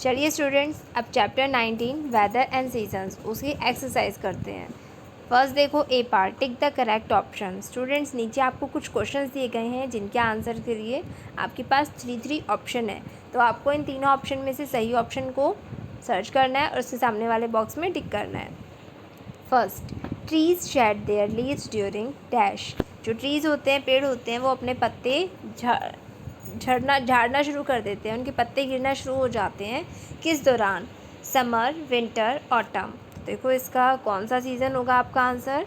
चलिए स्टूडेंट्स, अब chapter 19 weather and seasons उसकी एक्सरसाइज करते हैं। फर्स्ट देखो A part, tick the correct option. Students नीचे आपको कुछ क्वेश्चंस दिए गए हैं जिनके आंसर के लिए आपके पास थ्री ऑप्शन है। तो आपको इन तीनों ऑप्शन में से सही ऑप्शन को सर्च करना है और उसके सामने वाले बॉक्स में टिक करना है। First, trees shade there leaves during dash. जो ट्रीज़ होते हैं, पेड़ होते हैं, वो अपने पत्ते झाड़ना शुरू कर देते हैं, उनके पत्ते गिरना शुरू हो जाते हैं। किस दौरान? Summer, winter, autumn. देखो इसका कौन सा सीज़न होगा आपका आंसर?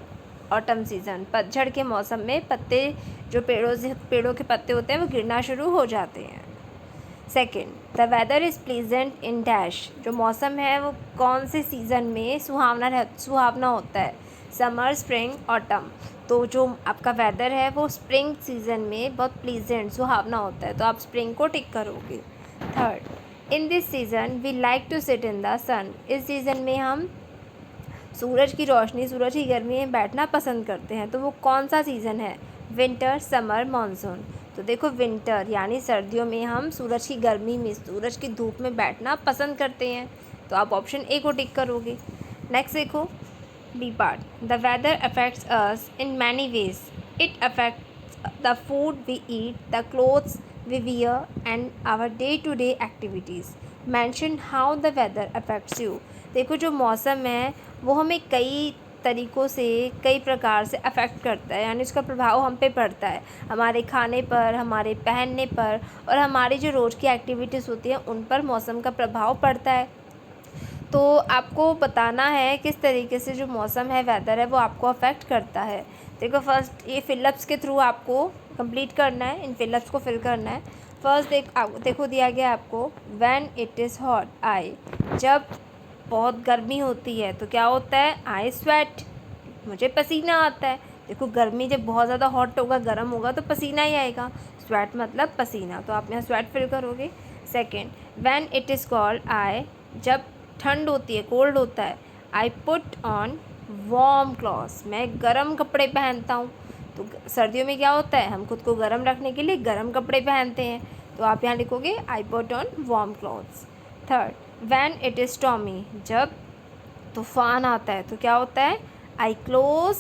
Autumn season. पतझड़ के मौसम में पत्ते, जो पेड़ों के पत्ते होते हैं, वो गिरना शुरू हो जाते हैं। Second, the weather is pleasant in dash. जो मौसम है वो कौन से सीज़न में सुहावना होता है? Summer, spring, autumn. तो जो आपका वेदर है वो स्प्रिंग सीज़न में बहुत प्लीजेंट, सुहावना होता है, तो आप स्प्रिंग को टिक करोगे। Third, in this season we like to sit in the sun. इस सीज़न में हम सूरज की रोशनी, सूरज की गर्मी में बैठना पसंद करते हैं। तो वो कौन सा सीज़न है? Winter, summer, monsoon. तो देखो विंटर यानी सर्दियों में हम सूरज की गर्मी में, सूरज की धूप में बैठना पसंद करते हैं। तो आप ऑप्शन ए को टिक करोगे। नेक्स्ट देखो B part, the weather affects us in many ways. It affects the food we eat, the clothes we wear and our day to day activities. Mention how the weather affects you. देखो जो मौसम है वो हमें कई तरीक़ों से, कई प्रकार से अफेक्ट करता है, यानी उसका प्रभाव हम पे पड़ता है, हमारे खाने पर, हमारे पहनने पर और हमारी जो रोज़ की एक्टिविटीज़ होती हैं उन पर मौसम का प्रभाव पड़ता है। तो आपको बताना है किस तरीके से जो मौसम है, वेदर है, वो आपको अफेक्ट करता है। देखो फर्स्ट ये फिलअप्स के थ्रू आपको कंप्लीट करना है, इन फिलअप्स को फिल करना है। फर्स्ट देखो दिया गया आपको, when it is hot I. जब बहुत गर्मी होती है तो क्या होता है? आई स्वेट, मुझे पसीना आता है। देखो गर्मी जब बहुत ज़्यादा हॉट होगा, गर्म होगा, तो पसीना ही आएगा। स्वेट मतलब पसीना, तो आप यहाँ स्वेट फिल करोगे। Second, when it is cold I. जब ठंड होती है, कोल्ड होता है, I put on warm clothes. मैं गर्म कपड़े पहनता हूँ। तो सर्दियों में क्या होता है? हम खुद को गर्म रखने के लिए गर्म कपड़े पहनते हैं। तो आप यहाँ लिखोगे I put on warm clothes. Third, when it is stormy. जब तूफ़ान आता है तो क्या होता है? आई क्लोज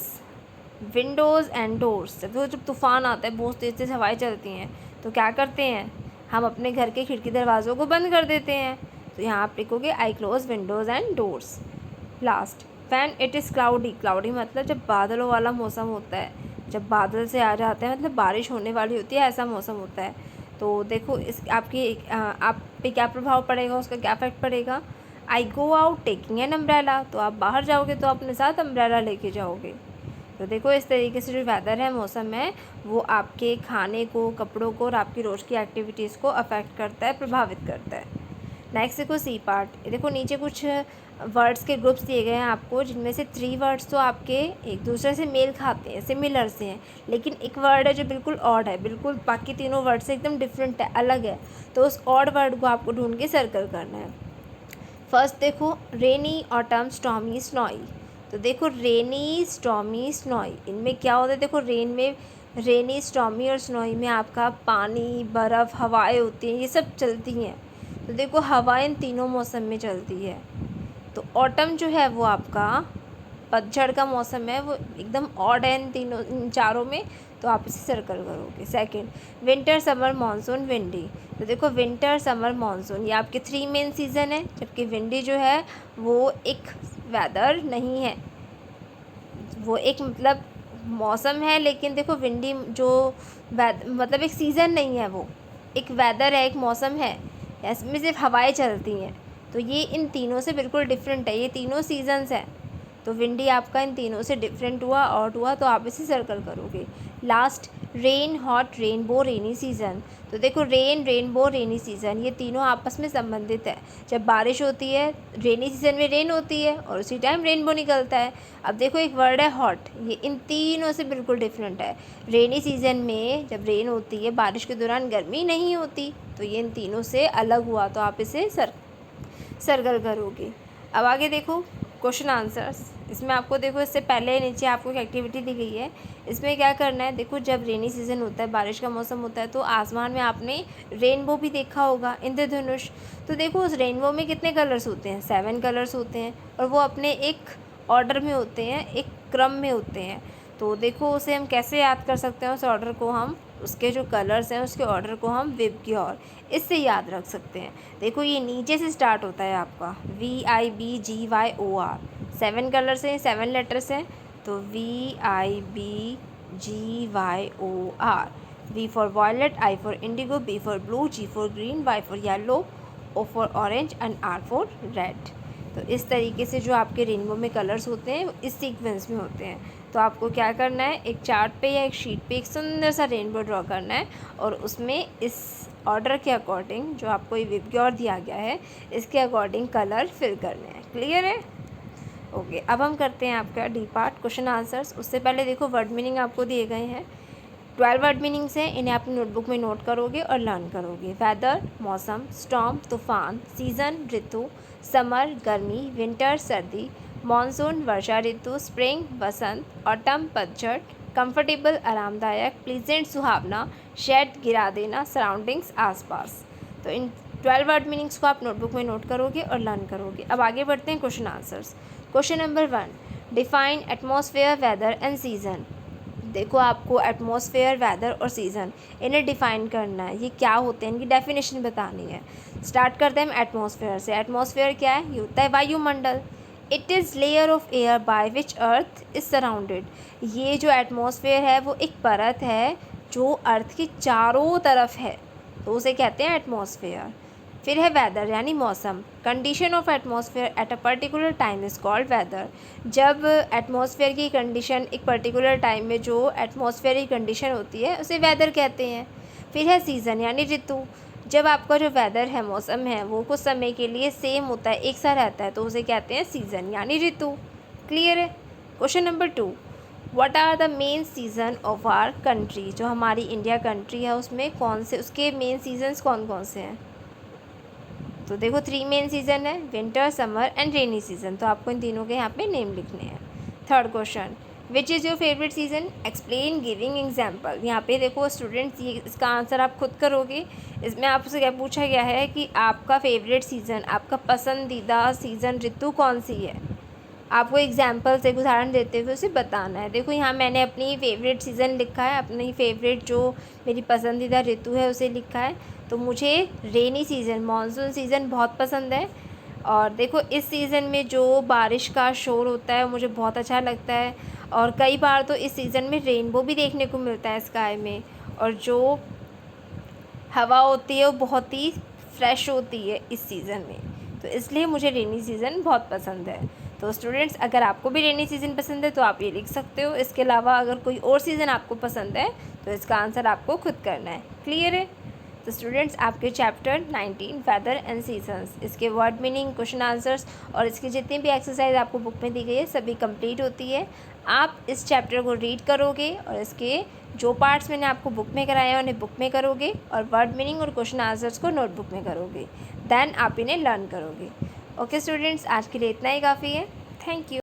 विंडोज़ एंड डोर्स। जब तूफ़ान आता है, बहुत तेज़ तेज़ हवाएं चलती हैं, तो क्या करते हैं? हम अपने घर के खिड़की दरवाज़ों को बंद कर देते हैं। तो यहाँ आप लिखोगे आई close Windows and doors. Last, when it is cloudy. Cloudy मतलब जब बादलों वाला मौसम होता है, जब बादल से आ जाते हैं, मतलब बारिश होने वाली होती है, ऐसा मौसम होता है। तो देखो इस आप पे क्या प्रभाव पड़ेगा, उसका क्या इफेक्ट पड़ेगा? I go out taking an umbrella. तो आप बाहर जाओगे तो अपने साथ अम्ब्रेला लेके जाओगे। तो देखो इस तरीके से जो वेदर है, मौसम है, वो आपके खाने को, कपड़ों को और आपकी रोज़ की एक्टिविटीज़ को अफेक्ट करता है, प्रभावित करता है। नेक्स्ट देखो सी पार्ट। देखो नीचे कुछ वर्ड्स के ग्रुप्स दिए गए हैं आपको, जिनमें से 3 वर्ड्स तो आपके एक दूसरे से मेल खाते हैं, सिमिलर से हैं, लेकिन एक वर्ड है जो बिल्कुल ऑड है, बिल्कुल बाकी तीनों वर्ड से एकदम डिफरेंट है, अलग है। तो उस ऑड वर्ड को आपको ढूंढ के सर्कल करना है। फर्स्ट देखो रेनी, ऑटम, स्टॉर्मी, स्नोई। तो देखो रेनी, स्टॉर्मी, स्नोई, इनमें क्या होता है? देखो रेनी, स्टॉर्मी और स्नोई में आपका पानी, बर्फ़, हवाएं होती हैं, ये सब चलती हैं। तो देखो हवाएं इन तीनों मौसम में चलती है। तो ऑटम जो है वो आपका पतझड़ का मौसम है, वो एकदम ऑड है इन चारों में, तो आप इसे सर्कल करोगे। Second, winter, summer, monsoon, windy. तो देखो विंटर, समर, मानसून ये आपके 3 मेन सीज़न है, जबकि विंडी जो है वो एक वेदर नहीं है, वो एक मतलब मौसम है, लेकिन देखो विंडी जो मतलब एक सीज़न नहीं है, वो एक वेदर है, एक मौसम है, इसमें सिर्फ हवाएं चलती हैं। तो ये इन तीनों से बिल्कुल डिफरेंट है, ये तीनों सीजन्स हैं। तो विंडी आपका इन तीनों से डिफरेंट हुआ, ऑड हुआ, तो आप इसे सर्कल करोगे। Last, rain, hot, rainbow, rainy season. तो देखो रेन, रेनबो, रेनी सीज़न ये तीनों आपस में संबंधित है। जब बारिश होती है, रेनी सीज़न में रेन होती है और उसी टाइम रेनबो निकलता है। अब देखो एक वर्ड है हॉट, ये इन तीनों से बिल्कुल डिफरेंट है। रेनी सीज़न में जब रेन होती है, बारिश के दौरान गर्मी नहीं होती, तो ये इन तीनों से अलग हुआ, तो आप इसे सर्कल करोगे। अब आगे देखो क्वेश्चन आंसर्स। इसमें आपको देखो, इससे पहले नीचे आपको एक एक्टिविटी दी गई है। इसमें क्या करना है, देखो जब रेनी सीज़न होता है, बारिश का मौसम होता है, तो आसमान में आपने रेनबो भी देखा होगा, इंद्रधनुष। तो देखो उस रेनबो में कितने कलर्स होते हैं, 7 कलर्स होते हैं, और वो अपने एक ऑर्डर में होते हैं, एक क्रम में होते हैं। तो देखो उसे हम कैसे याद कर सकते हैं, उस ऑर्डर को हम, उसके जो कलर्स हैं उसके ऑर्डर को हम विबग्योर इससे याद रख सकते हैं। देखो ये नीचे से स्टार्ट होता है आपका VIBGYOR, 7 कलर्स हैं, 7 लेटर्स हैं, तो VIBGYOR। V for violet, I for indigo, B for blue, G for green, Y for yellow, O for orange and R for red। तो इस तरीके से जो आपके रेनबो में कलर्स होते हैं इस सीक्वेंस में होते हैं। तो आपको क्या करना है, एक चार्ट पे या एक शीट पे एक सुंदर सा रेनबो ड्रॉ करना है, और उसमें इस ऑर्डर के अकॉर्डिंग जो आपको ये विबग्योर दिया गया है इसके अकॉर्डिंग कलर फिल करने हैं। क्लियर है? ओके, अब हम करते हैं आपका डी पार्ट, क्वेश्चन आंसर्स। उससे पहले देखो वर्ड मीनिंग आपको दिए गए हैं, 12 वर्ड मीनिंग्स हैं, इन्हें आप नोटबुक में नोट करोगे और लर्न करोगे। वेदर मौसम, स्टॉर्म तूफान, सीज़न ऋतु, समर गर्मी, विंटर सर्दी, मॉनसून वर्षा ऋतु, स्प्रिंग बसंत, ऑटम पतझड़, कंफर्टेबल आरामदायक, प्लीजेंट सुहावना, शेड गिरा देना, सराउंडिंग्स आसपास। तो इन 12 वर्ड मीनिंग्स को आप नोटबुक में नोट करोगे और लर्न करोगे। अब आगे बढ़ते हैं question answers. Question number 1, define atmosphere, weather and season. देखो आपको एटमॉस्फेयर, वेदर और सीज़न इन्हें डिफ़ाइन करना है, ये क्या होते हैं, इनकी डेफिनेशन बतानी है। स्टार्ट करते हैं हम एटमॉस्फेयर से। एटमॉस्फेयर क्या है? ये होता है वायुमंडल। It is layer of air by which earth is surrounded. ये जो एटमॉस्फेयर है वो एक परत है जो अर्थ के चारों तरफ है, तो उसे कहते हैं एटमॉस्फेयर। फिर है वेदर यानी मौसम। Condition of atmosphere at a particular time is called weather. जब एटमॉस्फेयर की कंडीशन एक पर्टिकुलर टाइम में जो एटमॉस्फेयर की कंडीशन होती है उसे वेदर कहते हैं। फिर है सीज़न यानी ऋतु। जब आपका जो वेदर है, मौसम है, वो कुछ समय के लिए सेम होता है, एक सा रहता है, तो उसे कहते हैं सीज़न यानी ऋतु। क्लियर है? Question number 2, what are the main season of our country. जो हमारी इंडिया कंट्री है उसमें कौन से, उसके मेन सीजन्स कौन कौन से हैं? तो देखो 3 मेन सीज़न है, winter summer and rainy season. तो आपको इन तीनों के यहाँ पे नेम लिखने हैं। Third question, which is your favourite season, explain giving example. यहाँ पे देखो स्टूडेंट्स, ये इसका आंसर आप खुद करोगे। इसमें आपसे क्या पूछा गया है कि आपका फेवरेट सीज़न, आपका पसंदीदा सीज़न ऋतु कौन सी है। आपको एग्जाम्पल से उदाहरण देते हुए उसे बताना है। देखो यहाँ मैंने अपनी फेवरेट सीज़न लिखा है, अपनी फेवरेट जो मेरी पसंदीदा ऋतु है उसे लिखा है। तो मुझे रेनी सीज़न, मानसून सीज़न बहुत पसंद है। और देखो इस सीज़न में जो बारिश का शोर होता है मुझे बहुत अच्छा लगता है, और कई बार तो इस सीज़न में रेनबो भी देखने को मिलता है स्काई में, और जो हवा होती है वो बहुत ही फ्रेश होती है इस सीज़न में। तो इसलिए मुझे रेनी सीज़न बहुत पसंद है। तो स्टूडेंट्स, अगर आपको भी रेनी सीज़न पसंद है तो आप ये लिख सकते हो। इसके अलावा अगर कोई और सीज़न आपको पसंद है तो इसका आंसर आपको खुद करना है। क्लियर है? तो स्टूडेंट्स, आपके चैप्टर 19 वेदर एंड सीजन्स, इसके वर्ड मीनिंग, क्वेश्चन आंसर्स और इसकी जितनी भी एक्सरसाइज आपको बुक में दी गई है सभी कंप्लीट होती है। आप इस चैप्टर को रीड करोगे और इसके जो पार्ट्स मैंने आपको बुक में कराए हैं उन्हें बुक में करोगे, और वर्ड मीनिंग और क्वेश्चन आंसर्स को नोटबुक में करोगे। देन आप इन्हें लर्न करोगे। ओके स्टूडेंट्स, आज के लिए इतना ही काफ़ी है। Thank you.